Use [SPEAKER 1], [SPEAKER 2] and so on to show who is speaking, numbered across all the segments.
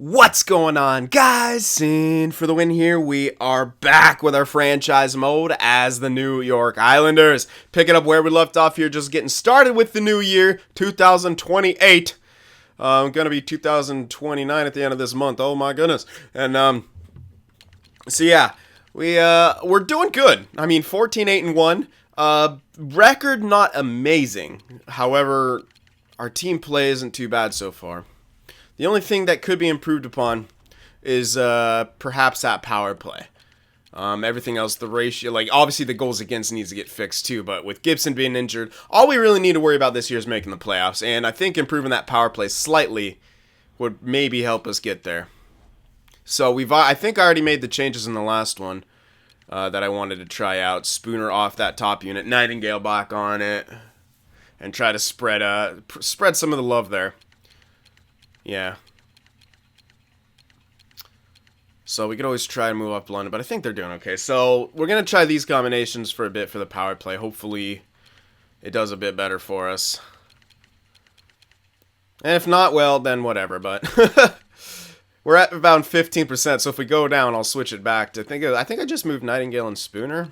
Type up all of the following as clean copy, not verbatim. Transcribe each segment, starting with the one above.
[SPEAKER 1] What's going on, guys? Cyn for the win here. We are back with our franchise mode as the New York Islanders. Picking up where we left off here, just getting started with the new year, 2028. Gonna be 2029 at the end of this month. Oh my goodness. And so yeah, we're doing good. I mean, 14-8-1. Record not amazing. However, our team play isn't too bad so far. The only thing that could be improved upon is perhaps that power play. Everything else, the ratio, like obviously the goals against needs to get fixed too, but with Gibson being injured, all we really need to worry about this year is making the playoffs, and I think improving that power play slightly would maybe help us get there. So I think I already made the changes in the last one that I wanted to try out. Spooner off that top unit, Nightingale back on it, and try to spread some of the love there. Yeah. So we could always try and move up London, but I think they're doing okay. So we're going to try these combinations for a bit for the power play. Hopefully it does a bit better for us. And if not, well, then whatever. But we're at about 15%, so if we go down, I'll switch it back to... I think I just moved Nightingale and Spooner.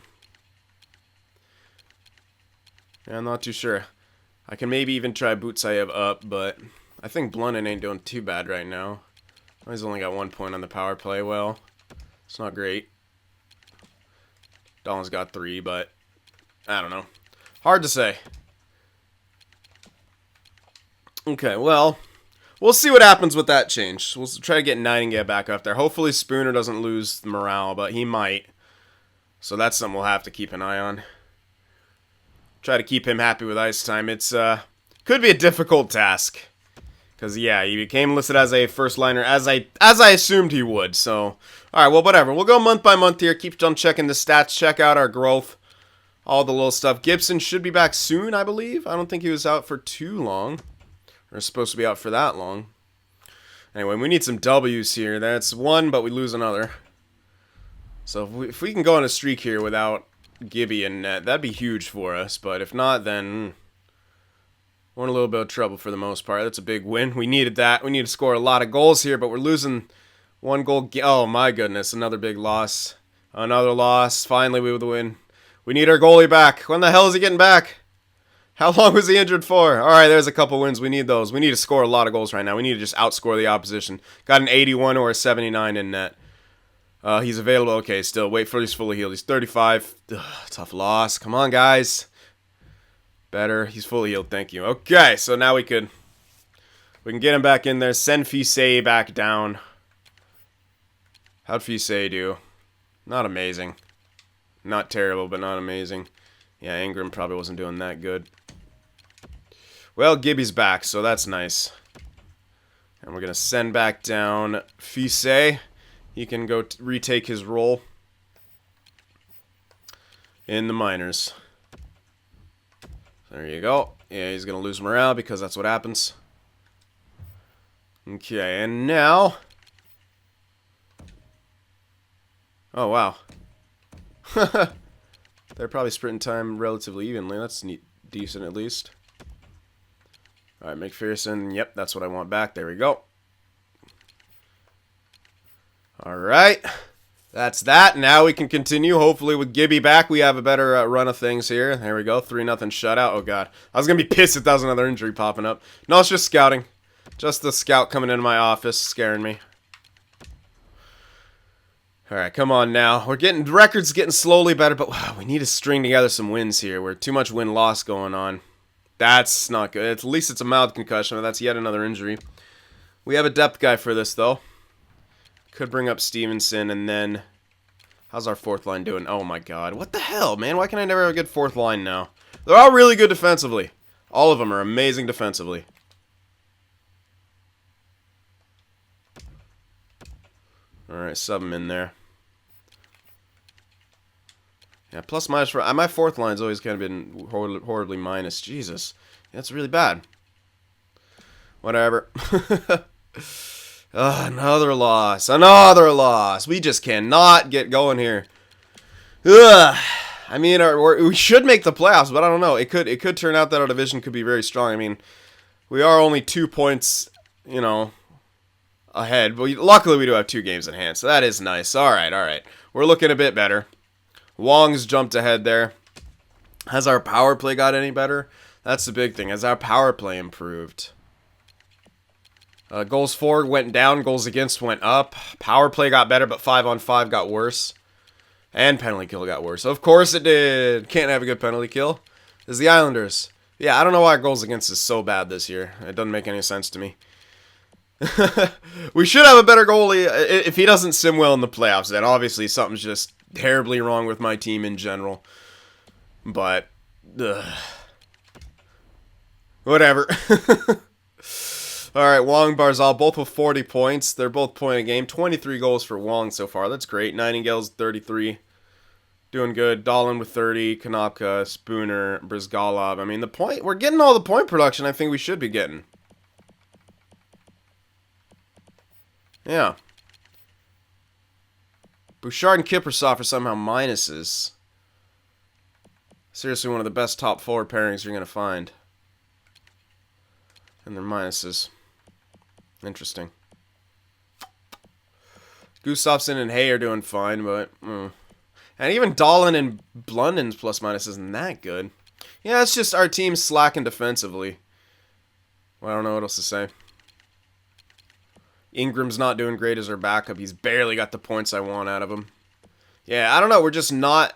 [SPEAKER 1] Yeah, I'm not too sure. I can maybe even try Butsayev up, but... I think Blunden ain't doing too bad right now. He's only got 1 point on the power play. Well, it's not great. Dolan's got 3, but I don't know. Hard to say. Okay, well, we'll see what happens with that change. We'll try to get Nightingale back up there. Hopefully Spooner doesn't lose the morale, but he might. So that's something we'll have to keep an eye on. Try to keep him happy with ice time. It's could be a difficult task. Because, yeah, he became listed as a first liner, as I assumed he would. So, alright, well, whatever. We'll go month by month here. Keep on checking the stats. Check out our growth. All the little stuff. Gibson should be back soon, I believe. I don't think he was out for too long. Or supposed to be out for that long. Anyway, we need some W's here. That's one, but we lose another. So, if we can go on a streak here without Gibby in net, that'd be huge for us. But if not, then... we're in a little bit of trouble for the most part. That's a big win. We needed that. We need to score a lot of goals here, but we're losing one goal. Oh, my goodness. Another big loss. Another loss. Finally, we would win. We need our goalie back. When the hell is he getting back? How long was he injured for? All right, there's a couple wins. We need those. We need to score a lot of goals right now. We need to just outscore the opposition. Got an 81 or a 79 in net. He's available. Okay, still. Wait for he's fully healed. He's 35. Ugh, tough loss. Come on, guys. Better. He's fully healed. Thank you. Okay, so now we can get him back in there. Send Fise back down. How'd Fise do? Not amazing. Not terrible, but not amazing. Yeah, Ingram probably wasn't doing that good. Well, Gibby's back, so that's nice. And we're going to send back down Fise. He can go retake his role in the minors. There you go. Yeah, he's going to lose morale because that's what happens. Okay, and now... oh, wow. They're probably sprinting time relatively evenly. That's neat, decent at least. Alright, McPherson. Yep, that's what I want back. There we go. Alright. That's that. Now we can continue. Hopefully with Gibby back, we have a better run of things here. There we go. 3-0 shutout. Oh, God. I was going to be pissed if that was another injury popping up. No, it's just scouting. Just the scout coming into my office scaring me. All right, come on now. The record's getting slowly better, but wow, we need to string together some wins here. We're too much win-loss going on. That's not good. At least it's a mild concussion, but that's yet another injury. We have a depth guy for this, though. Could bring up Stevenson, and then... how's our fourth line doing? Oh, my God. What the hell, man? Why can I never have a good fourth line now? They're all really good defensively. All of them are amazing defensively. Alright, sub him in there. Yeah, plus minus for... my fourth line's always kind of been horribly minus. Jesus. That's really bad. Whatever. Another loss. Another loss. We just cannot get going here. Ugh. I mean, we should make the playoffs, but I don't know. It could turn out that our division could be very strong. I mean, we are only 2 points, you know, ahead. But luckily, we do have 2 games in hand, so that is nice. All right, all right. We're looking a bit better. Wong's jumped ahead there. Has our power play got any better? That's the big thing. Has our power play improved? Goals for went down. Goals against went up. Power play got better, but 5-on-5 got worse. And penalty kill got worse. Of course it did. Can't have a good penalty kill. Is the Islanders. Yeah, I don't know why goals against is so bad this year. It doesn't make any sense to me. We should have a better goalie. If he doesn't sim well in the playoffs, then obviously something's just terribly wrong with my team in general. But, whatever. Alright, Wong, Barzal, both with 40 points. They're both point a game. 23 goals for Wong so far. That's great. Nightingale's 33. Doing good. Dahlin with 30. Konopka, Spooner, Brizgalov. I mean, we're getting all the point production I think we should be getting. Yeah. Bouchard and Kiprusoff are somehow minuses. Seriously, one of the best top forward pairings you're going to find. And they're minuses. Interesting. Gustafsson and Hay are doing fine, but... And even Dahlin and Blundin's plus-minus isn't that good. Yeah, it's just our team's slacking defensively. Well, I don't know what else to say. Ingram's not doing great as our backup. He's barely got the points I want out of him. Yeah, I don't know. We're just not...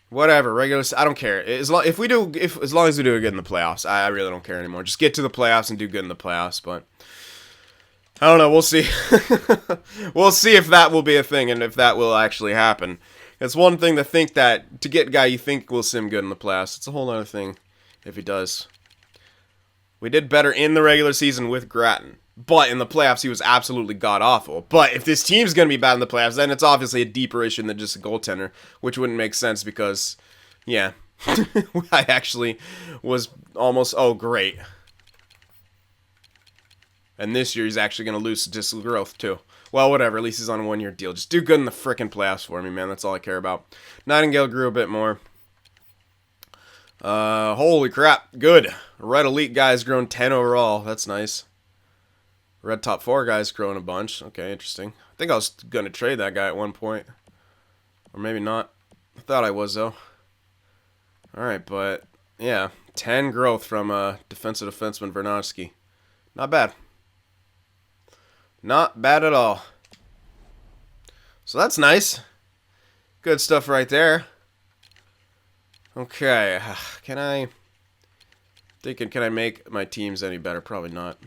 [SPEAKER 1] Whatever, regular. I don't care. As long as we do good in the playoffs, I really don't care anymore. Just get to the playoffs and do good in the playoffs. But I don't know. We'll see. We'll see if that will be a thing and if that will actually happen. It's one thing to think that to get a guy you think will sim good in the playoffs. It's a whole other thing if he does. We did better in the regular season with Grattan. But in the playoffs, he was absolutely god-awful. But if this team's going to be bad in the playoffs, then it's obviously a deeper issue than just a goaltender, which wouldn't make sense because, yeah, I actually was almost, oh, great. And this year, he's actually going to lose statistical growth, too. Well, whatever, at least he's on a 1-year deal. Just do good in the frickin' playoffs for me, man. That's all I care about. Nightingale grew a bit more. Holy crap, good. Red Elite guy's grown 10 overall. That's nice. Red top 4 guy's growing a bunch. Okay, interesting. I think I was going to trade that guy at one point. Or maybe not. I thought I was, though. Alright, but, yeah. 10 growth from defensive defenseman Vernovsky. Not bad. Not bad at all. So that's nice. Good stuff right there. Okay. Can I make my teams any better? Probably not.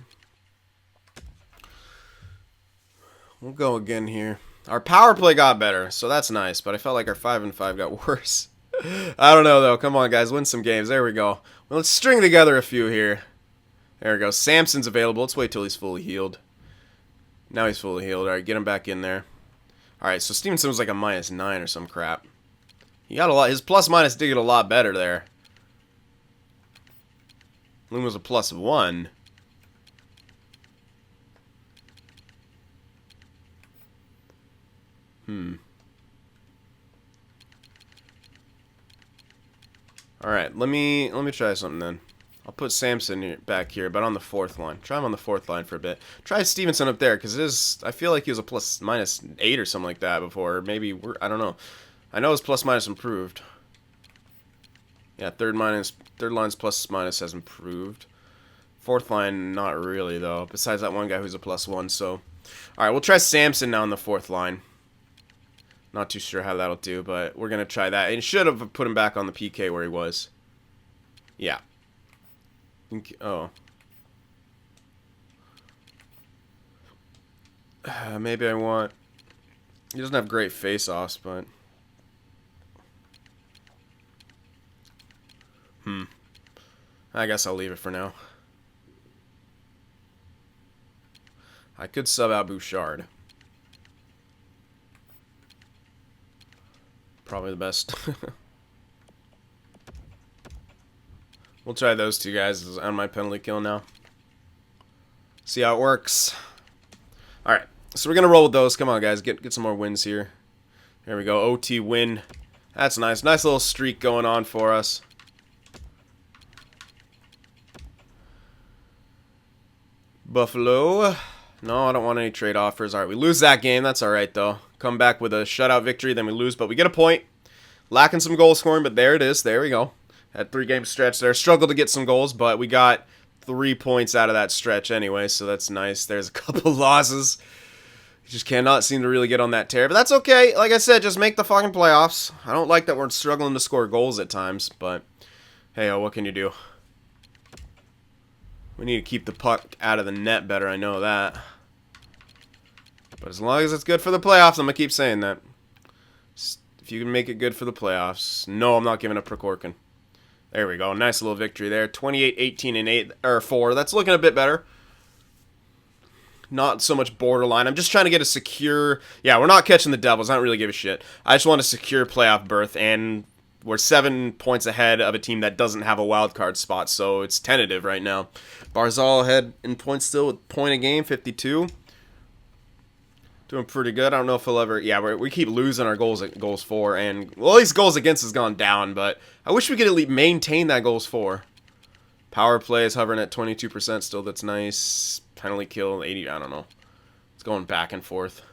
[SPEAKER 1] We'll go again here. Our power play got better, so that's nice, but I felt like our 5-on-5 got worse. I don't know, though. Come on, guys. Win some games. There we go. Well, let's string together a few here. There we go. Samson's available. Let's wait till he's fully healed. Now he's fully healed. All right, get him back in there. All right, so Stevenson was like a -9 or some crap. He got a lot. His plus-minus did get a lot better there. Loon was a +1. All right, let me try something then. I'll put Samson back here, but on the 4th line. Try him on the 4th line for a bit. Try Stevenson up there because I feel like he was a +-8 or something like that before. Maybe I don't know. I know his plus-minus improved. Yeah, third line's plus-minus has improved. 4th line, not really though. Besides that one guy who's a +1. So, all right, we'll try Samson now on the 4th line. Not too sure how that'll do, but we're going to try that. And should have put him back on the PK where he was. Yeah. Oh. Maybe I want... He doesn't have great face-offs, but... I guess I'll leave it for now. I could sub out Bouchard. Probably the best. We'll try those two guys on my penalty kill now. See how it works. Alright, so we're going to roll with those. Come on, guys. Get some more wins here. There we go. OT win. That's nice. Nice little streak going on for us. Buffalo. No, I don't want any trade offers. All right, we lose that game. That's all right, though. Come back with a shutout victory, then we lose, but we get a point. Lacking some goal scoring, but there it is. There we go. Had 3-game stretch there. Struggled to get some goals, but we got 3 points out of that stretch anyway, so that's nice. There's a couple losses. You just cannot seem to really get on that tear, but that's okay. Like I said, just make the fucking playoffs. I don't like that we're struggling to score goals at times, but hey, what can you do? We need to keep the puck out of the net better, I know that. But as long as it's good for the playoffs, I'm going to keep saying that. If you can make it good for the playoffs. No, I'm not giving up Prokhorkin. There we go. Nice little victory there. 28, 18, and 8, or 4. That's looking a bit better. Not so much borderline. I'm just trying to get a secure... Yeah, we're not catching the Devils. I don't really give a shit. I just want a secure playoff berth, and we're 7 points ahead of a team that doesn't have a wild card spot, so it's tentative right now. Barzal ahead in points still with point a game, 52. Doing pretty good. I don't know if he'll ever... Yeah, we keep losing our goals for, and... Well, at least goals against has gone down, but I wish we could at least maintain that goals for. Power play is hovering at 22% still. That's nice. Penalty kill, 80... I don't know. It's going back and forth.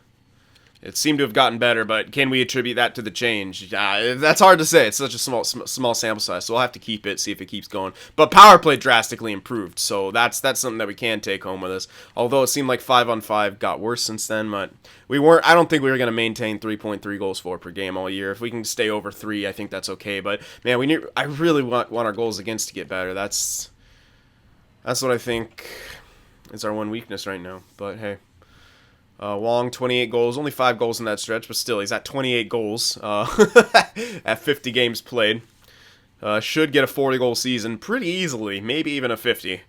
[SPEAKER 1] It seemed to have gotten better, but can we attribute that to the change? That's hard to say. It's such a small sample size, so we'll have to keep it, see if it keeps going. But power play drastically improved, so that's something that we can take home with us. Although it seemed like 5-on-5 got worse since then, but we weren't. I don't think we were going to maintain 3.3 goals for per game all year. If we can stay over 3, I think that's okay. But man, I really want our goals against to get better. That's what I think is our one weakness right now. But hey. Wong, 28 goals. Only 5 goals in that stretch, but still, he's at 28 goals at 50 games played. Should get a 40-goal season pretty easily, maybe even a 50.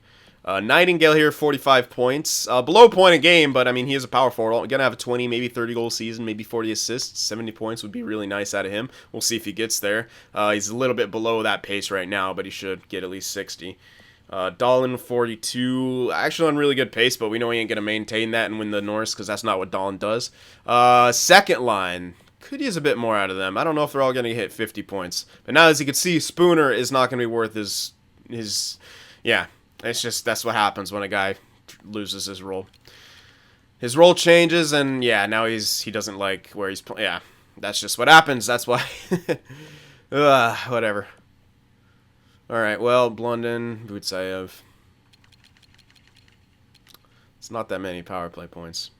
[SPEAKER 1] Nightingale here, 45 points. Below point a game, but, I mean, he is a power forward. Going to have a 20, maybe 30-goal season, maybe 40 assists. 70 points would be really nice out of him. We'll see if he gets there. He's a little bit below that pace right now, but he should get at least 60. Dahlin, 42, actually on really good pace, but we know he ain't going to maintain that and win the Norris because that's not what Dahlin does. Second line, could use a bit more out of them. I don't know if they're all going to hit 50 points. But now, as you can see, Spooner is not going to be worth his, yeah, it's just, that's what happens when a guy loses his role. His role changes, and yeah, now he doesn't like where he's playing. Yeah, that's just what happens. That's why. Whatever. Alright, well, Blunden, Butsayev. It's not that many power play points.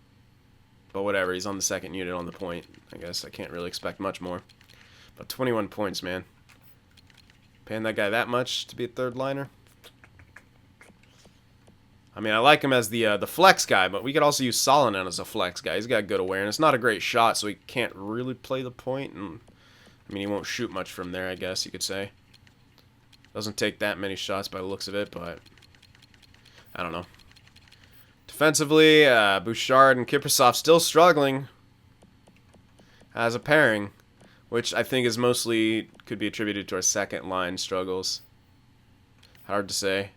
[SPEAKER 1] But whatever, he's on the second unit on the point. I guess I can't really expect much more. But 21 points, man. Paying that guy that much to be a third liner? I mean, I like him as the flex guy, but we could also use Solonen as a flex guy. He's got good awareness. Not a great shot, so he can't really play the point. And, I mean, he won't shoot much from there, I guess you could say. Doesn't take that many shots by the looks of it, but I don't know. Defensively, Bouchard and Kiprasov still struggling as a pairing, which I think is mostly could be attributed to our second line struggles. Hard to say.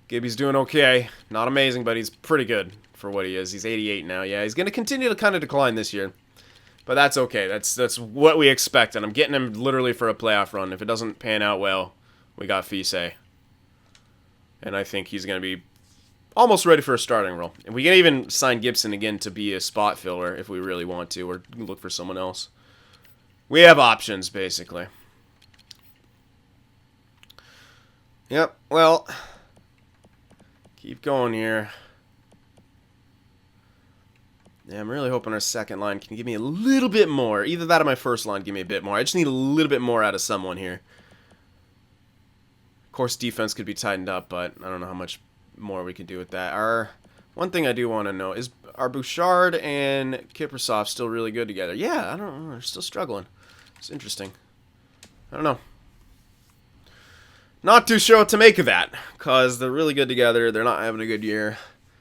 [SPEAKER 1] Gibby's doing okay. Not amazing, but he's pretty good for what he is. He's 88 now. Yeah, he's going to continue to kind of decline this year. But that's okay. That's what we expect, and I'm getting him literally for a playoff run. If it doesn't pan out well, we got Fise. And I think he's going to be almost ready for a starting role. And we can even sign Gibson again to be a spot filler if we really want to, or look for someone else. We have options, basically. Yep, well, keep going here. Yeah, I'm really hoping our second line can give me a little bit more. Either that or my first line give me a bit more. I just need a little bit more out of someone here. Of course, defense could be tightened up, but I don't know how much more we can do with that. One thing I do want to know is, are Bouchard and Kiprasov still really good together? Yeah, I don't know. They're still struggling. It's interesting. I don't know. Not too sure what to make of that, because they're really good together. They're not having a good year.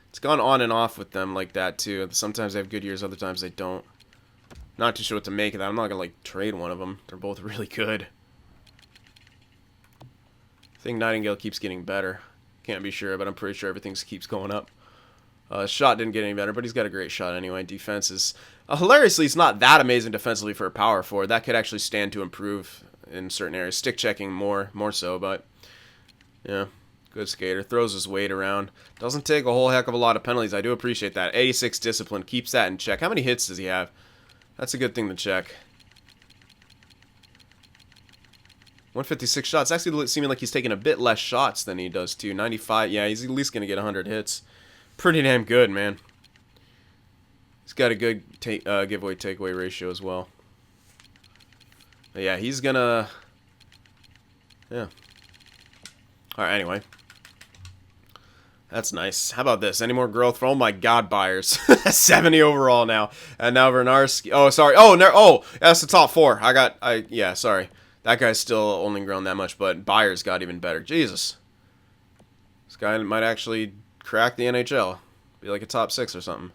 [SPEAKER 1] It's gone on and off with them like that, too. Sometimes they have good years, other times they don't. Not too sure what to make of that. I'm not going to, like, trade one of them. They're both really good. I think Nightingale keeps getting better. Can't be sure, but I'm pretty sure everything keeps going up. Shot didn't get any better, but he's got a great shot anyway. Defense is... hilariously, it's not that amazing defensively for a power forward. That could actually stand to improve in certain areas. Stick checking more so, but... Yeah. Good skater. Throws his weight around. Doesn't take a whole heck of a lot of penalties. I do appreciate that. 86 discipline. Keeps that in check. How many hits does he have? That's a good thing to check. 156 shots. Actually seeming like he's taking a bit less shots than he does too. 95. Yeah, he's at least going to get 100 hits. Pretty damn good, man. He's got a good giveaway takeaway ratio as well. But yeah, he's going to... Yeah. Alright, anyway. That's nice. How about this? Any more growth for... Oh my god, Byers. 70 overall now. And now Vernarski. Oh, sorry. Oh, no. Oh, that's the top 4. Yeah, sorry. That guy's still only grown that much, but Byers got even better. Jesus. This guy might actually crack the NHL. Be like a top 6 or something.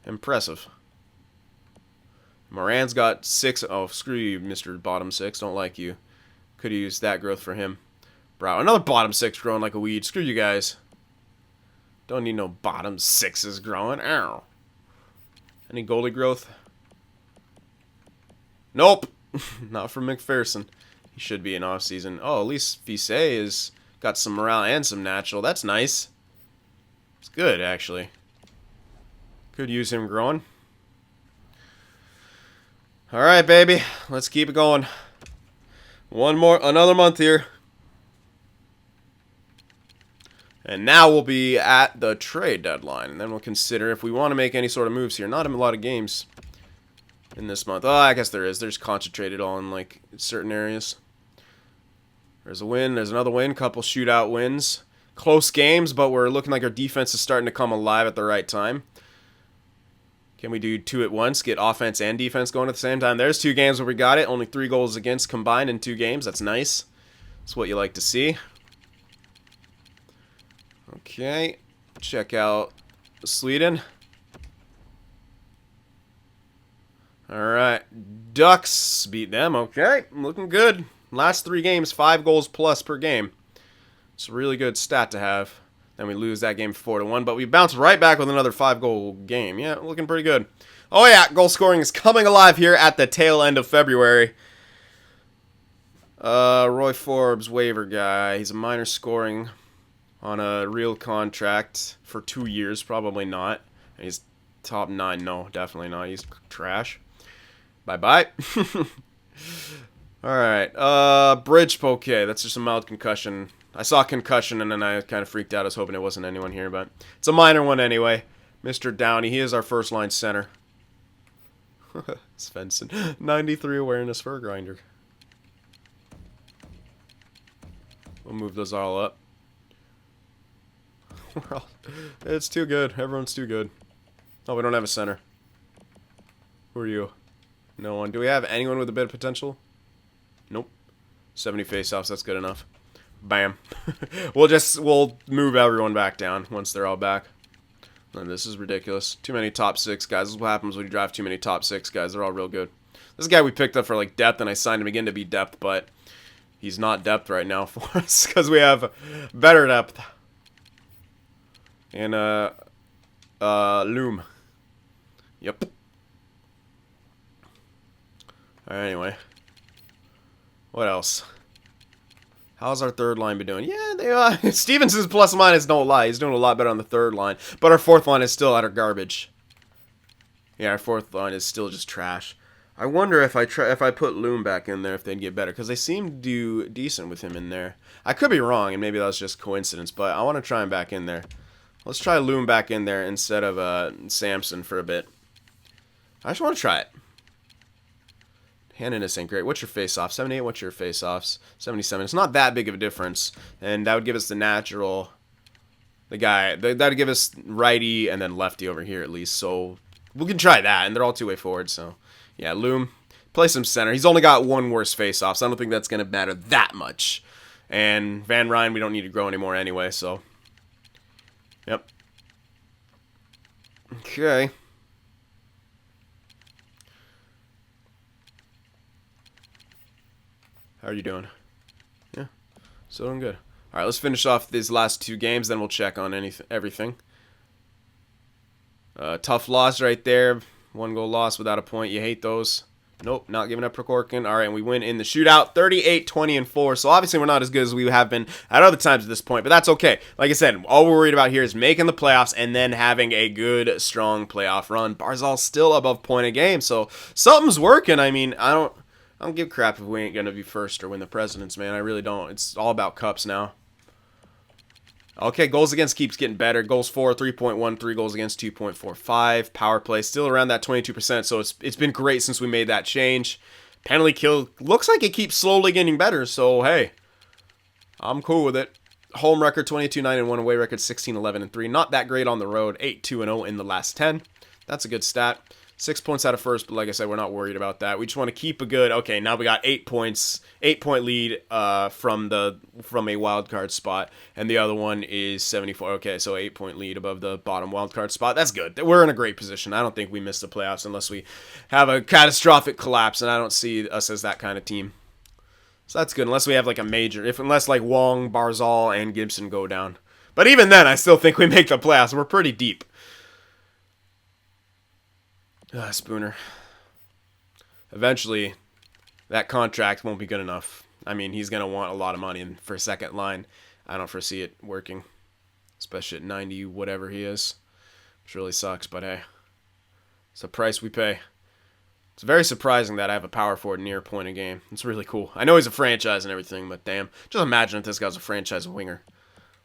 [SPEAKER 1] Impressive. Moran's got 6. Oh, screw you, Mr. Bottom 6. Don't like you. Could have used that growth for him. Bro, another bottom 6 growing like a weed. Screw you guys. Don't need no bottom 6s growing. Ow. Any goalie growth? Nope. Not from McPherson. He should be in off-season. Oh, at least Fisset has got some morale and some natural. That's nice. It's good, actually. Could use him growing. Alright, baby. Let's keep it going. Another month here. And now we'll be at the trade deadline. And then we'll consider if we want to make any sort of moves here. Not in a lot of games in this month. Oh, I guess there is. There's concentrated on, like, certain areas. There's a win. There's another win. Couple shootout wins. Close games, but we're looking like our defense is starting to come alive at the right time. Can we do 2 at once? Get offense and defense going at the same time? There's 2 games where we got it. Only 3 goals against combined in 2 games. That's nice. That's what you like to see. Okay. Check out Sweden. Alright. Ducks beat them. Okay. Looking good. Last 3 games, 5 goals plus per game. It's a really good stat to have. Then we lose that game 4-1, but we bounce right back with another 5-goal game. Yeah, looking pretty good. Oh yeah, goal scoring is coming alive here at the tail end of February. Roy Forbes, waiver guy. He's a minor scoring on a real contract for 2 years. Probably not. He's top 9. No, definitely not. He's trash. Bye-bye. Alright, Bridge, okay. That's just a mild concussion. I saw concussion and then I kind of freaked out. I was hoping it wasn't anyone here, but it's a minor one anyway. Mr. Downey, he is our first line center. Svensson, 93 awareness for a grinder. We'll move those all up. It's too good. Everyone's too good. Oh, we don't have a center. Who are you? No one. Do we have anyone with a bit of potential? Nope. 70 faceoffs. That's good enough. Bam. We'll move everyone back down once they're all back. And this is ridiculous. Too many top 6 guys. This is what happens when you draft too many top 6 guys. They're all real good. This guy we picked up for like depth, and I signed him again to be depth, but he's not depth right now for us because we have better depth. And Loom. Yep. Alright, anyway. What else? How's our third line been doing? Yeah, they are. Stevenson's plus minus don't lie. He's doing a lot better on the third line. But our fourth line is still utter garbage. Yeah, our fourth line is still just trash. I wonder if I put Loom back in there if they'd get better. Because they seem to do decent with him in there. I could be wrong, and maybe that was just coincidence. But I want to try him back in there. Let's try Loom back in there instead of Samson for a bit. I just want to try it. Handiness ain't great. What's your face-off? 78, what's your face-offs? 77. It's not that big of a difference. And that would give us the natural... that would give us righty and then lefty over here at least. So we can try that. And they're all two-way forward. So, yeah, Loom. Play some center. He's only got 1 worse face-off, so I don't think that's going to matter that much. And Van Ryn, we don't need to grow anymore anyway, so... Yep. Okay. How are you doing? Yeah, still doing good. All right, let's finish off these last 2 games, then we'll check on everything. Tough loss right there. 1 goal loss without a point. You hate those. Nope, not giving up Prokhorkin. All right, and we win in the shootout, 38, 20, and 4. So obviously we're not as good as we have been at other times at this point, but that's okay. Like I said, all we're worried about here is making the playoffs and then having a good, strong playoff run. Barzal's still above point a game, so something's working. I mean, I don't give crap if we ain't gonna be first or win the Presidents, man. I really don't. It's all about cups now. Okay, goals against keeps getting better. Goals for 3.13, goals against 2.45. Power play still around that 22%, so it's been great since we made that change. Penalty kill looks like it keeps slowly getting better, so hey, I'm cool with it. Home record 22-9-1, away record 16-11-3. Not that great on the road. 8-2-0 in the last 10. That's a good stat. 6 points out of first, but like I said, we're not worried about that. We just want to keep a good. Okay, now we got 8 points, 8-point lead from a wild card spot, and the other one is 74. Okay, so 8-point lead above the bottom wild card spot. That's good. We're in a great position. I don't think we miss the playoffs unless we have a catastrophic collapse, and I don't see us as that kind of team. So that's good, unless we have like a major, unless like Wong, Barzal, and Gibson go down. But even then, I still think we make the playoffs. We're pretty deep. Spooner. Eventually, that contract won't be good enough. I mean, he's going to want a lot of money for a second line. I don't foresee it working, especially at 90, whatever he is, which really sucks, but hey, it's the price we pay. It's very surprising that I have a power forward near point a game. It's really cool. I know he's a franchise and everything, but damn, just imagine if this guy's a franchise winger.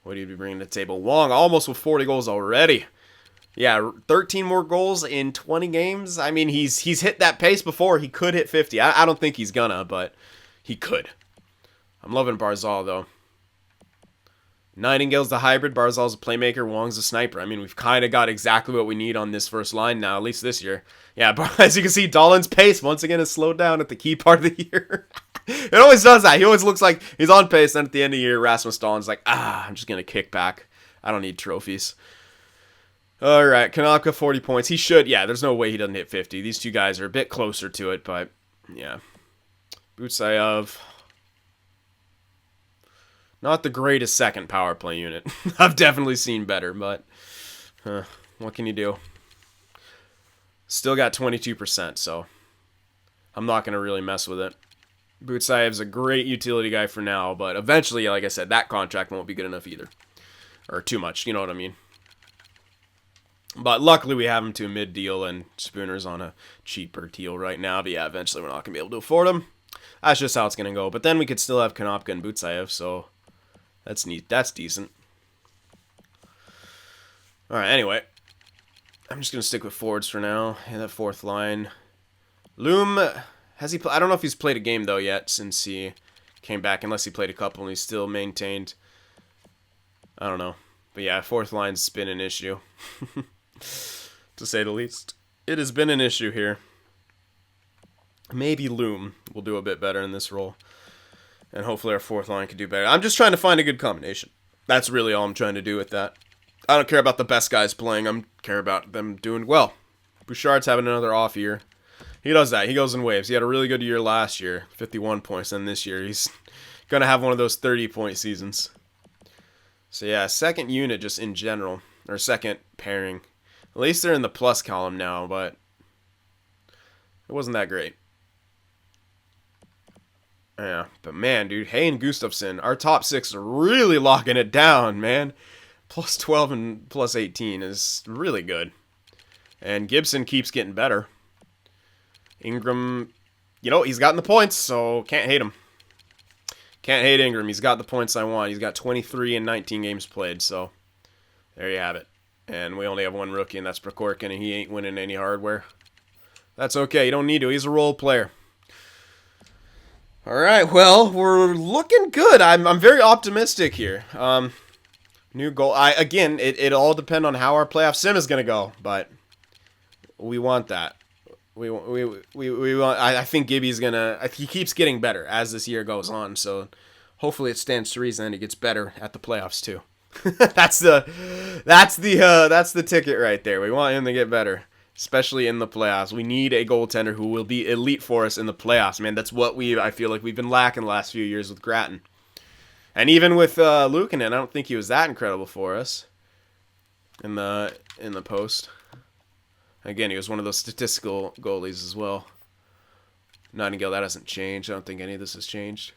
[SPEAKER 1] What do you be bringing to the table? Wong almost with 40 goals already. Yeah, 13 more goals in 20 games. I mean, he's hit that pace before. He could hit 50. I don't think he's gonna, but he could. I'm loving Barzal, though. Nightingale's the hybrid. Barzal's a playmaker. Wong's a sniper. I mean, we've kind of got exactly what we need on this first line now, at least this year. Yeah, as you can see, Dahlin's pace, once again, has slowed down at the key part of the year. It always does that. He always looks like he's on pace, and at the end of the year, Rasmus Dahlin's like, I'm just going to kick back. I don't need trophies. All right, Kanopka, 40 points. He should, yeah, there's no way he doesn't hit 50. These two guys are a bit closer to it, but, yeah. Butsayev, not the greatest second power play unit. I've definitely seen better, but what can you do? Still got 22%, so I'm not going to really mess with it. Butsayev's a great utility guy for now, but eventually, like I said, that contract won't be good enough either. Or too much, you know what I mean. But luckily we have him to a mid-deal, and Spooner's on a cheaper deal right now. But yeah, eventually we're not going to be able to afford him. That's just how it's going to go. But then we could still have Konopka and Butsayev, so that's neat. That's decent. All right, anyway. I'm just going to stick with forwards for now. And that fourth line. Loom, has he? I don't know if he's played a game, though, yet since he came back. Unless he played a couple and he's still maintained. I don't know. But yeah, fourth line's been an issue. To say the least. It has been an issue here. Maybe Loom will do a bit better in this role. And hopefully our fourth line can do better. I'm just trying to find a good combination. That's really all I'm trying to do with that. I don't care about the best guys playing. I care about them doing well. Bouchard's having another off year. He does that. He goes in waves. He had a really good year last year. 51 points. And this year he's going to have one of those 30-point seasons. So yeah, second unit just in general. Or second pairing. At least they're in the plus column now, but it wasn't that great. Yeah, but man, dude, Hay and Gustafsson, our top six are really locking it down, man. Plus 12 and plus 18 is really good. And Gibson keeps getting better. Ingram, you know, he's gotten the points, so can't hate him. Can't hate Ingram. He's got the points I want. He's got 23 and 19 games played, so there you have it. And we only have one rookie, and that's Prokhorkin, and he ain't winning any hardware. That's okay. You don't need to. He's a role player. All right. Well, we're looking good. I'm very optimistic here. New goal. Again, it all depends on how our playoff sim is going to go, but we want that. We want. I think Gibby's gonna. He keeps getting better as this year goes on. So hopefully it stands to reason and he gets better at the playoffs too. that's the ticket right there. We want him to get better, especially in the playoffs. We need a goaltender who will be elite for us in the playoffs, man. That's what I feel like we've been lacking the last few years with Grattan. And even with Luukkonen, I don't think he was that incredible for us in the post. Again, he was one of those statistical goalies as well. Nightingale, that hasn't changed. I don't think any of this has changed.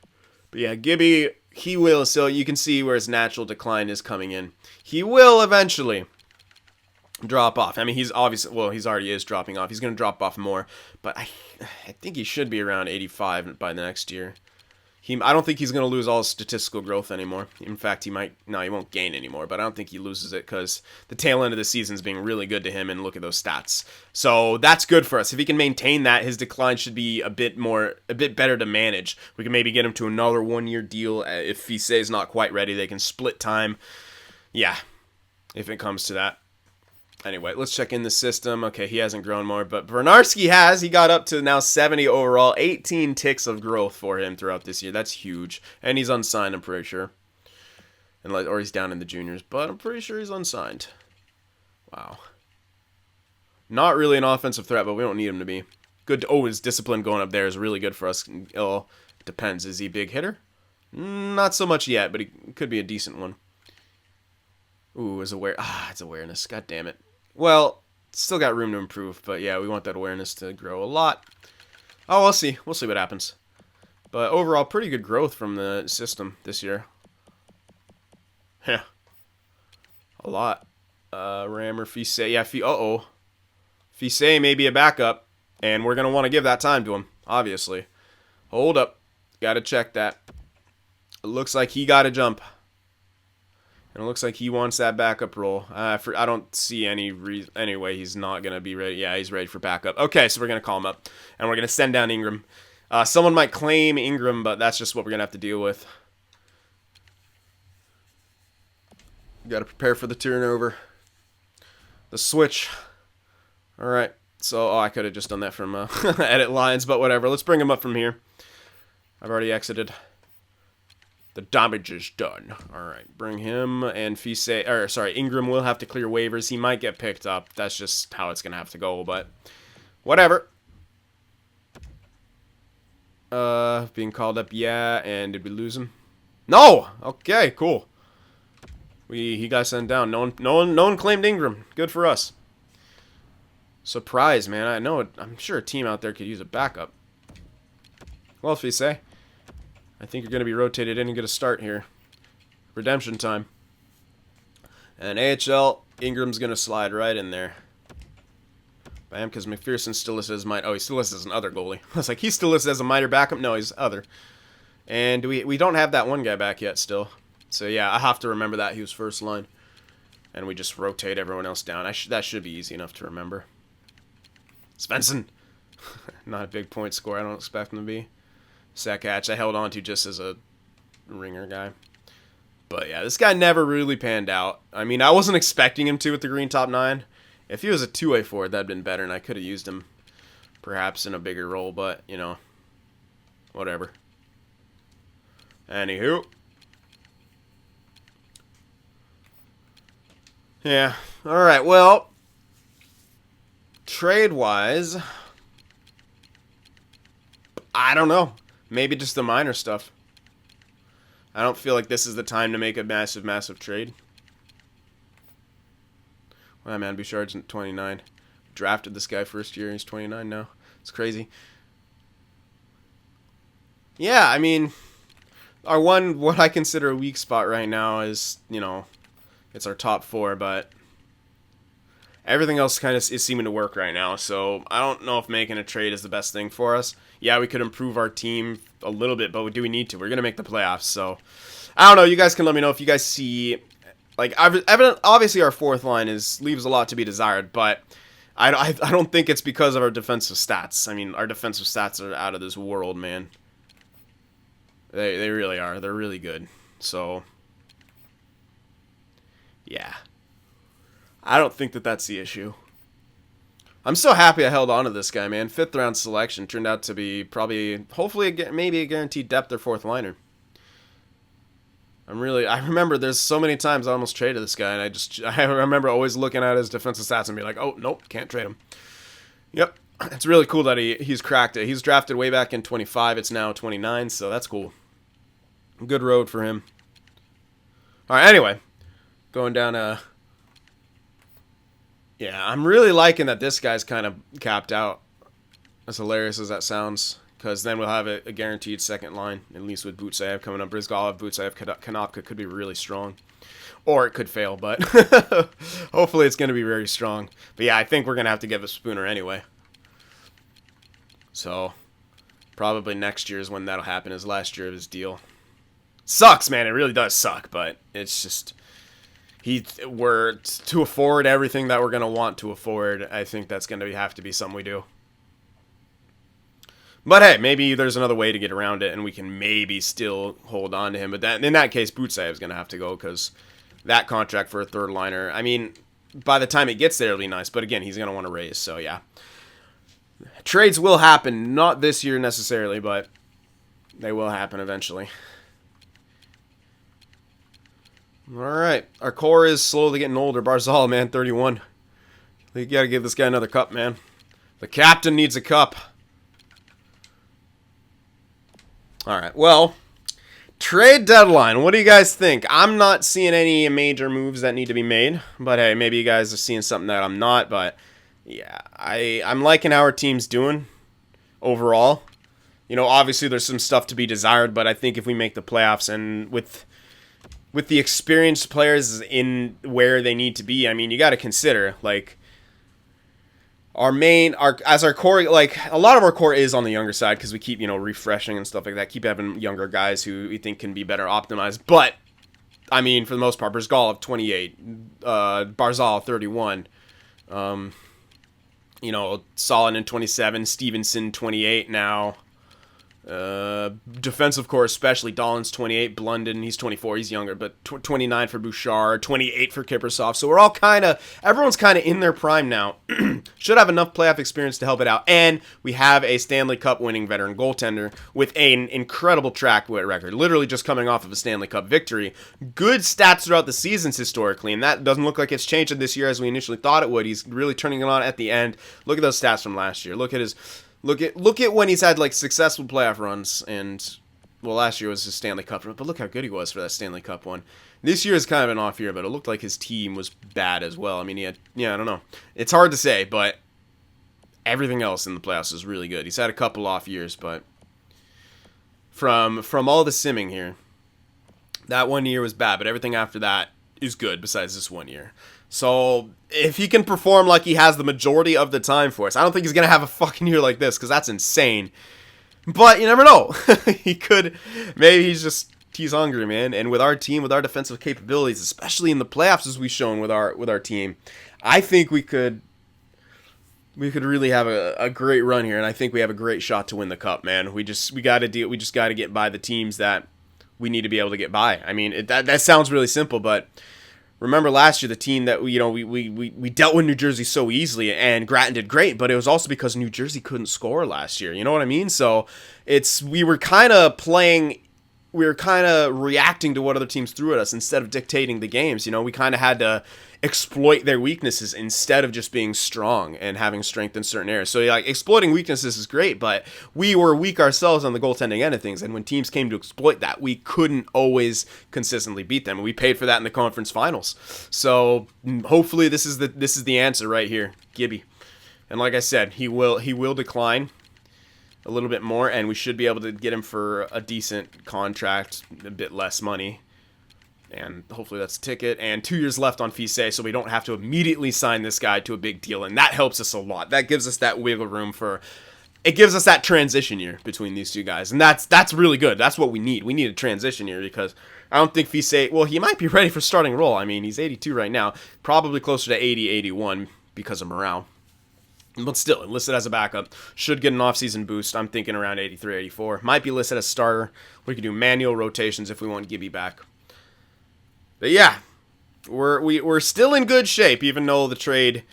[SPEAKER 1] But yeah, Gibby, he will. So you can see where his natural decline is coming in. He will eventually drop off. I mean, he's obviously, well, he's already is dropping off. He's going to drop off more. But I think he should be around 85 by the next year. I don't think he's going to lose all his statistical growth anymore. In fact, he won't gain anymore, but I don't think he loses it because the tail end of the season is being really good to him, and look at those stats. So that's good for us. If he can maintain that, his decline should be a bit better to manage. We can maybe get him to another 1-year deal. If Fise is not quite ready, they can split time. Yeah, if it comes to that. Anyway, let's check in the system. Okay, he hasn't grown more, but Bernarski has. He got up to now 70 overall. 18 ticks of growth for him throughout this year. That's huge. And he's unsigned, I'm pretty sure. Or he's down in the juniors, but I'm pretty sure he's unsigned. Wow. Not really an offensive threat, but we don't need him to be. Good. Oh, his discipline going up there is really good for us. Oh, depends. Is he a big hitter? Not so much yet, but he could be a decent one. Ooh, it's awareness. God damn it. Well, still got room to improve, but yeah, we want that awareness to grow a lot. Oh, we'll see. We'll see what happens. But overall, pretty good growth from the system this year. Yeah. A lot. Rammer, Fise. Yeah, Fise may be a backup, and we're going to want to give that time to him, obviously. Hold up. Got to check that. It looks like he got a jump. And it looks like he wants that backup role. I don't see any way he's not going to be ready. Yeah, he's ready for backup. Okay, so we're going to call him up. And we're going to send down Ingram. Someone might claim Ingram, but that's just what we're going to have to deal with. Got to prepare for the turnover. The switch. All right. So, I could have just done that from edit lines, but whatever. Let's bring him up from here. I've already exited. The damage is done. All right, bring him and Ingram will have to clear waivers. He might get picked up. That's just how it's gonna have to go. But whatever. Being called up, yeah. And did we lose him? No. Okay, cool. He got sent down. No one claimed Ingram. Good for us. Surprise, man. I know. I'm sure a team out there could use a backup. Well, if you say. I think you're going to be rotated in and get a start here. Redemption time. And AHL, Ingram's going to slide right in there. Bam, because McPherson still listed as minor. Oh, he's still listed as an other goalie. I was like, he's still listed as a minor backup? No, he's other. And we don't have that one guy back yet still. So, yeah, I have to remember that. He was first line. And we just rotate everyone else down. That should be easy enough to remember. Svensson. Not a big point score. I don't expect him to be. Sackhatch, I held on to just as a ringer guy. But yeah, this guy never really panned out. I mean, I wasn't expecting him to with the green top 9. If he was a two-way forward, that'd been better, and I could have used him perhaps in a bigger role, but, you know, whatever. Anywho. Yeah, alright, well, trade-wise, I don't know. Maybe just the minor stuff. I don't feel like this is the time to make a massive, massive trade. Wow, man, Bouchard's 29. Drafted this guy first year. He's 29 now. It's crazy. Yeah, I mean, what I consider a weak spot right now is, you know, it's our top 4, but everything else kind of is seeming to work right now, so I don't know if making a trade is the best thing for us. Yeah, we could improve our team a little bit, but do we need to? We're going to make the playoffs, so I don't know. You guys can let me know if you guys see, like, obviously our fourth line leaves a lot to be desired, but I don't think it's because of our defensive stats. I mean, our defensive stats are out of this world, man. They really are. They're really good. So, yeah. I don't think that that's the issue. I'm so happy I held on to this guy, man. 5th round selection turned out to be hopefully, maybe a guaranteed depth or 4th liner. I remember there's so many times I almost traded this guy, and I remember always looking at his defensive stats and be like, oh, nope, can't trade him. Yep. It's really cool that he's cracked it. He's drafted way back in 25. It's now 29, so that's cool. Good road for him. All right, anyway. Going down yeah, I'm really liking that this guy's kind of capped out. As hilarious as that sounds. because then we'll have a guaranteed second line, at least with Butsayev coming up. Brizgalov, Butsayev, Kanopka could be really strong. Or it could fail, but hopefully it's going to be very strong. But yeah, I think we're going to have to give a Spooner anyway. So, probably next year is when that'll happen, is last year of his deal. Sucks, man. It really does suck, but it's just... we're to afford everything that we're going to want to afford. I think that's going to have to be something we do. But hey, maybe there's another way to get around it, and we can maybe still hold on to him. But in that case, Butsayev is going to have to go, because that contract for a third liner, I mean, by the time it gets there, it'll be nice. But again, he's going to want to raise, so yeah. Trades will happen, not this year necessarily, but they will happen eventually. Alright, our core is slowly getting older. Barzal, man, 31. You gotta give this guy another cup, man. The captain needs a cup. Alright, well, trade deadline. What do you guys think? I'm not seeing any major moves that need to be made. But hey, maybe you guys are seeing something that I'm not. But yeah, I'm liking how our team's doing overall. You know, obviously there's some stuff to be desired. But I think if we make the playoffs and with the experienced players in where they need to be, I mean, you got to consider, like, our core, like, a lot of our core is on the younger side because we keep, you know, refreshing and stuff like that. Keep having younger guys who we think can be better optimized. But, I mean, for the most part, Brizgalov, 28, Barzal, 31, you know, Solin, 27, Stevenson, 28 now. Defensive core, especially Dahlin's 28, Blunden, he's 24, he's younger, but 29 for Bouchard, 28 for Kiprusoff. So we're all everyone's kind of in their prime now. Should have enough playoff experience to help it out. And we have a Stanley Cup winning veteran goaltender with an incredible track record, literally just coming off of a Stanley Cup victory. Good stats throughout the seasons historically, and that doesn't look like it's changed this year as we initially thought it would. He's really turning it on at the end. Look at those stats from last year. Look at when he's had, like, successful playoff runs, and, well, last year was his Stanley Cup run, but look how good he was for that Stanley Cup one. This year is kind of an off year, but it looked like his team was bad as well. I mean, I don't know. It's hard to say, but everything else in the playoffs is really good. He's had a couple off years, but from all the simming here, that 1 year was bad, but everything after that is good besides this 1 year. So, if he can perform like he has the majority of the time for us, I don't think he's going to have a fucking year like this, because that's insane. But you never know. He could. Maybe he's hungry, man. And with our team, with our defensive capabilities, especially in the playoffs as we've shown with our team, I think we could really have a great run here, and I think we have a great shot to win the cup, man. We just got to get by the teams that we need to be able to get by. I mean, that sounds really simple, but remember last year, the team that we dealt with New Jersey so easily, and Grattan did great, but it was also because New Jersey couldn't score last year. You know what I mean? So we were kind of reacting to what other teams threw at us instead of dictating the games. You know, we kind of had to exploit their weaknesses instead of just being strong and having strength in certain areas. So, like, exploiting weaknesses is great, but we were weak ourselves on the goaltending end of things, and when teams came to exploit that, we couldn't always consistently beat them, and we paid for that in the conference finals. So, hopefully this is the answer right here, Gibby. And like I said, he will decline a little bit more, and we should be able to get him for a decent contract, a bit less money. And hopefully that's a ticket. And 2 years left on Fise, so we don't have to immediately sign this guy to a big deal. And that helps us a lot. That gives us that wiggle room it gives us that transition year between these two guys. And that's really good. That's what we need. We need a transition year because I don't think Fise, well, he might be ready for starting role. I mean, he's 82 right now. Probably closer to 80, 81 because of morale. But still, listed as a backup. Should get an offseason boost. I'm thinking around 83, 84. Might be listed as starter. We could do manual rotations if we want Gibby back. But yeah, we're still in good shape, even though the trade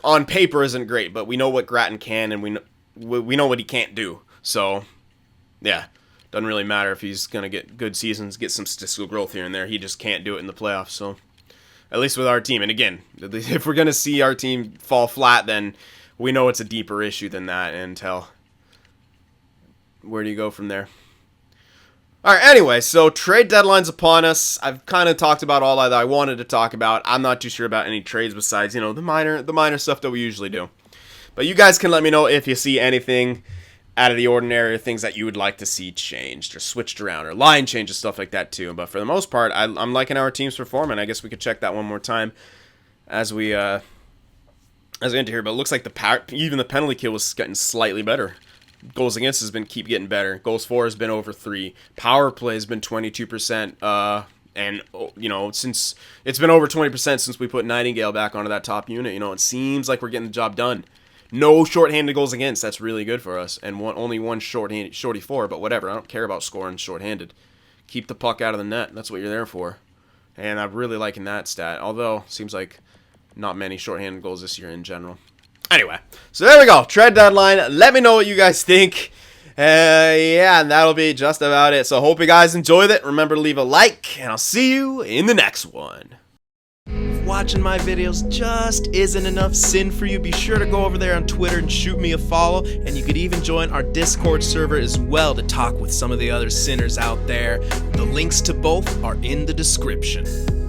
[SPEAKER 1] on paper isn't great. But we know what Grattan can, and we know what he can't do. So, yeah, doesn't really matter if he's gonna get good seasons, get some statistical growth here and there. He just can't do it in the playoffs. So, at least with our team. And again, if we're gonna see our team fall flat, then we know it's a deeper issue than that. And hell, where do you go from there? Alright, anyway, so trade deadline's upon us. I've kind of talked about all that I wanted to talk about. I'm not too sure about any trades besides, the minor stuff that we usually do. But you guys can let me know if you see anything out of the ordinary, or things that you would like to see changed or switched around, or line changes, stuff like that too. But for the most part, I'm liking how our team's performing. I guess we could check that one more time as we enter here. But it looks like even the penalty kill was getting slightly better. Goals against has been keep getting better. Goals for has been over 3. Power play has been 22%. And, you know, since it's been over 20% since we put Nightingale back onto that top unit, you know, it seems like we're getting the job done. No shorthanded goals against. That's really good for us. And only one shorty for, but whatever. I don't care about scoring shorthanded. Keep the puck out of the net. That's what you're there for. And I'm really liking that stat. Although, seems like not many shorthanded goals this year in general. Anyway, so there we go. Trade deadline. Let me know what you guys think. Yeah, and that'll be just about it. So hope you guys enjoyed it. Remember to leave a like, and I'll see you in the next one. If watching my videos just isn't enough sin for you, be sure to go over there on Twitter and shoot me a follow, and you could even join our Discord server as well to talk with some of the other sinners out there. The links to both are in the description.